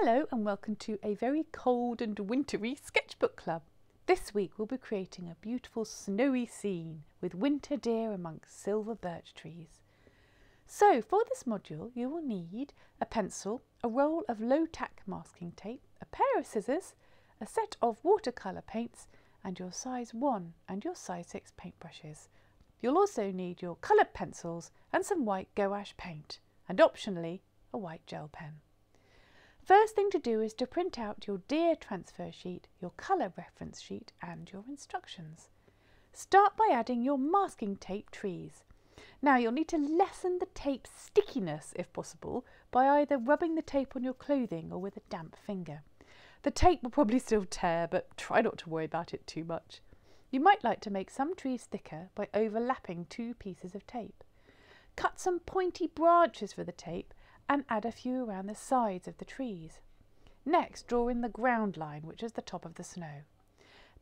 Hello and welcome to a very cold and wintry sketchbook club. This week we'll be creating a beautiful snowy scene with winter deer amongst silver birch trees. So for this module you will need a pencil, a roll of low-tack masking tape, a pair of scissors, a set of watercolour paints and your size 1 and your size 6 paintbrushes. You'll also need your coloured pencils and some white gouache paint and optionally a white gel pen. First thing to do is to print out your deer transfer sheet, your colour reference sheet and your instructions. Start by adding your masking tape trees. Now you'll need to lessen the tape stickiness if possible by either rubbing the tape on your clothing or with a damp finger. The tape will probably still tear, but try not to worry about it too much. You might like to make some trees thicker by overlapping two pieces of tape. Cut some pointy branches for the tape and add a few around the sides of the trees. Next, draw in the ground line, which is the top of the snow.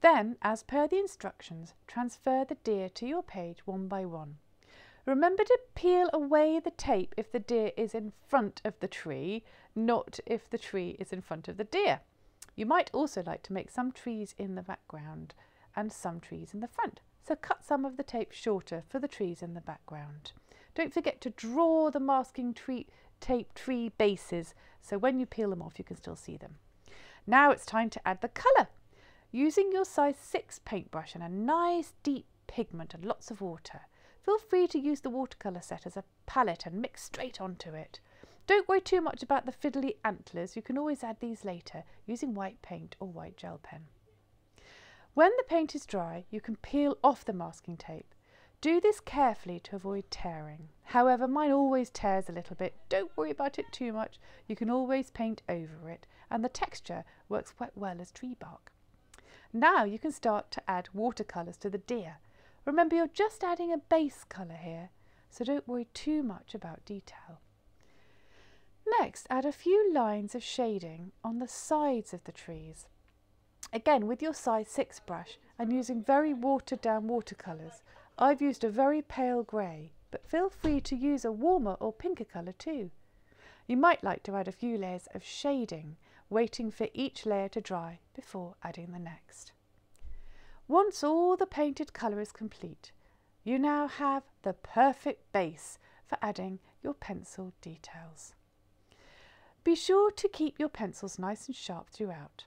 Then, as per the instructions, transfer the deer to your page one by one. Remember to peel away the tape if the deer is in front of the tree, not if the tree is in front of the deer. You might also like to make some trees in the background and some trees in the front, so cut some of the tape shorter for the trees in the background. Don't forget to draw the masking tape tree bases so when you peel them off you can still see them. Now it's time to add the colour. Using your size 6 paintbrush and a nice deep pigment and lots of water. Feel free to use the watercolour set as a palette and mix straight onto it. Don't worry too much about the fiddly antlers, you can always add these later using white paint or white gel pen. When the paint is dry you can peel off the masking tape. Do this carefully to avoid tearing. However, mine always tears a little bit. Don't worry about it too much. You can always paint over it and the texture works quite well as tree bark. Now you can start to add watercolours to the deer. Remember, you're just adding a base colour here, so don't worry too much about detail. Next, add a few lines of shading on the sides of the trees. Again, with your size 6 brush and using very watered down watercolours. I've used a very pale grey, but feel free to use a warmer or pinker colour too. You might like to add a few layers of shading, waiting for each layer to dry before adding the next. Once all the painted colour is complete, you now have the perfect base for adding your pencil details. Be sure to keep your pencils nice and sharp throughout.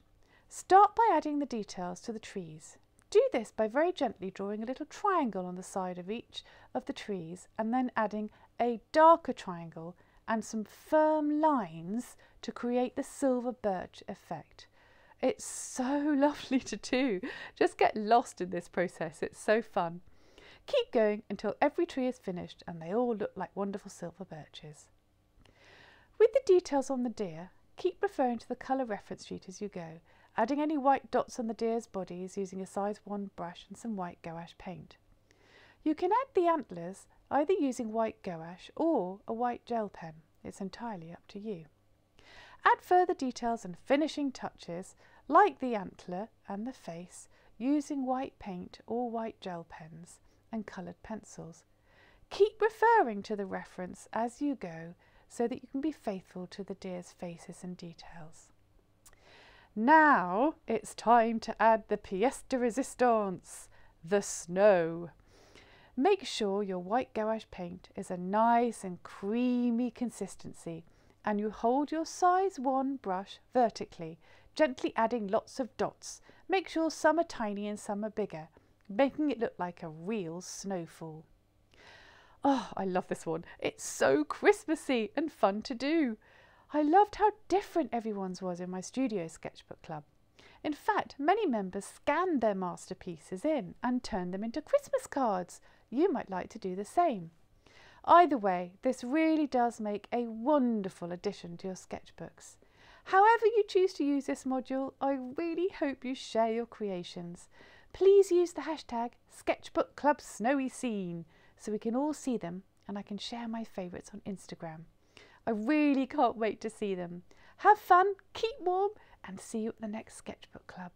Start by adding the details to the trees. Do this by very gently drawing a little triangle on the side of each of the trees and then adding a darker triangle and some firm lines to create the silver birch effect. It's so lovely to do. Just get lost in this process, it's so fun. Keep going until every tree is finished and they all look like wonderful silver birches. With the details on the deer, keep referring to the colour reference sheet as you go, adding any white dots on the deer's bodies using a size 1 brush and some white gouache paint. You can add the antlers either using white gouache or a white gel pen. It's entirely up to you. Add further details and finishing touches like the antler and the face using white paint or white gel pens and coloured pencils. Keep referring to the reference as you go so that you can be faithful to the deer's faces and details. Now it's time to add the pièce de résistance, the snow. Make sure your white gouache paint is a nice and creamy consistency and you hold your size 1 brush vertically, gently adding lots of dots. Make sure some are tiny and some are bigger, making it look like a real snowfall. Oh, I love this one. It's so Christmassy and fun to do. I loved how different everyone's was in my studio sketchbook club. In fact, many members scanned their masterpieces in and turned them into Christmas cards. You might like to do the same. Either way, this really does make a wonderful addition to your sketchbooks. However you choose to use this module, I really hope you share your creations. Please use the hashtag #SketchbookClubSnowyScene so we can all see them and I can share my favourites on Instagram. I really can't wait to see them. Have fun, keep warm, and see you at the next sketchbook club.